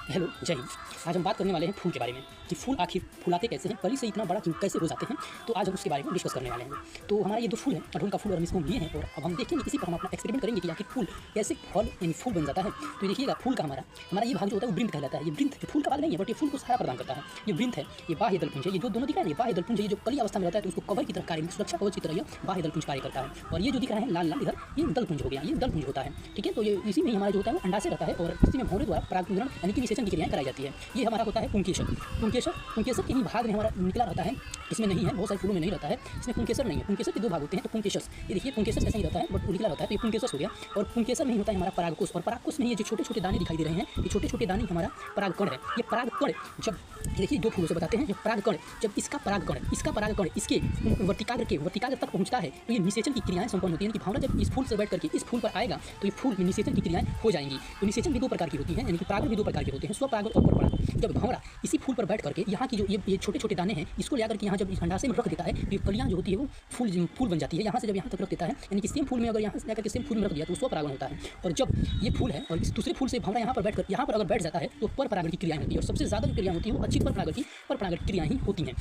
Hello, जय हिंद। आज हम बात करने वाले हैं फूल के बारे में कि फूल आखिर फुलाते कैसे हैं, कली से इतना बड़ा कैसे हो जाते हैं। तो आज हम उसके बारे में डिस्कस करने वाले हैं। तो हमारा ये दो फूल है, अड़हुल का फूल और हम इसको लिए हैं और अब हम देखेंगे इसी पर हम अपना एक्सपेरिमेंट करेंगे कि आखिर फूल कैसे फल यानी फूल बन जाता है। तो देखिएगा, फूल का हमारा ये भाग जो होता है वो वृंत कहलाता है। ये वृंत फूल का भाग नहीं है, बट ये फूल को सहारा प्रदान करता है। ये वृंत है, ये बाह्य दलपुंज है। ये जो दोनों दिख रहा है, ये बाह्य दलपुंज है। ये जो कली अवस्था में रहता है तो उसको कवर की तरह कार्य, सुरक्षा कवच की तरह ये बाह्य दलपुंज कार्य करता है। और ये जो दिख रहा है लाल लाल, इधर ये दलपुंज हो गया, ये दलपुंज होता है। ठीक है, तो ये इसी में हमारा जो होता है वो अंडा से रहता है और इसी में भौरे द्वारा परागण यानी कि निषेचन की क्रियाएं कराई जाती है। ये हमारा होता है पुंकेसर। पुंकेसर के ही भाग में हमारा निकला रहता है, इसमें नहीं है, बहुत सारे फूलों में नहीं रहता है। इसमें पुंकेसर नहीं है। पुंकेसर के दो भाग होते हैं। तो पुंकेसर, ये देखिए पुंकेसर ऐसा ही रहता है बट वो निकला रहता है, तो ये पुंकेसर हो गया। और पुंकेसर में ही होता है हमारा परागकोश, और परागकोश में ये जो छोटे छोटे दाने दिखाई दे रहे हैं, ये छोटे छोटे दाने हमारा परागकण है। ये परागकण जब देखिए दो फूलों से बताते हैं, ये परागकण जब इसका परागकण इसके वर्तिकाग्र तक पहुंचता है तो ये निषेचन की क्रियाएं संपन्न होती हैं। कि भंवरा जब इस फूल से बैठ करके इस फूल पर आएगा तो ये फूल में निषेचन की क्रियाएं हो जाएंगी। तो निषेचन भी दो प्रकार की होती है, यानी कि परागण भी दो प्रकार के होते हैं, स्वपरागण और परपरागण। जब भंवरा इसी फूल पर बैठ करके यहाँ की जो ये छोटे छोटे दाने हैं इसको लेकर के यहाँ जब इस अंडाशय में रख देता है तो ये कलियाँ जो होती है वो फूल बन जाती है। यहाँ से जब यहाँ तक रख देता है, यानी कि सेम फूल में अगर यहाँ से लेकर के सेम फूल में रख दिया तो स्वपरागण होता है। और जब ये फूल है और इस दूसरे फूल से भंवरा यहाँ पर अगर बैठ जाता है तो परपरागण की क्रियाएं होती है। और सबसे ज़्यादा जो क्रिया होती है वो अच्छी परपरागण की क्रियाएं ही होती हैं।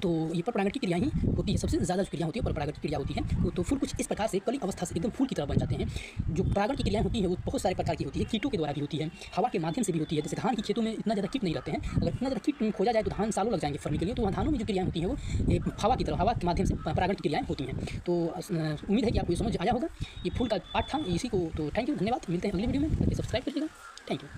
तो ये परपरागण की क्रिया ही होती है, सबसे ज़्यादा जो क्रिया होती है परपरागण की क्रिया होती है। तो फूल कुछ इस प्रकार से कली अवस्था से एकदम फूल की तरह बन जाते हैं। जो परागण की क्रियाएं होती है वो बहुत सारे प्रकार की होती है, कीटों के द्वारा भी होती है, हवा के माध्यम से भी होती है। जैसे धान की खेतों में इतना ज़्यादा कीट नहीं रहते हैं, अगर इतना ज़्यादा कीट खोजा जाए तो धान सालों लग जाएंगे फलने के लिए। तो धानों में जो क्रियाएं होती हैं वो एक हवा के माध्यम से परागण की क्रियाएं होती हैं। तो उम्मीद है कि आपको ये समझ आया होगा। ये फूल का पार्ट था इसी को। तो थैंक यू, धन्यवाद। मिलते हैं अगले वीडियो में। सब्सक्राइब करिएगा। Thank you.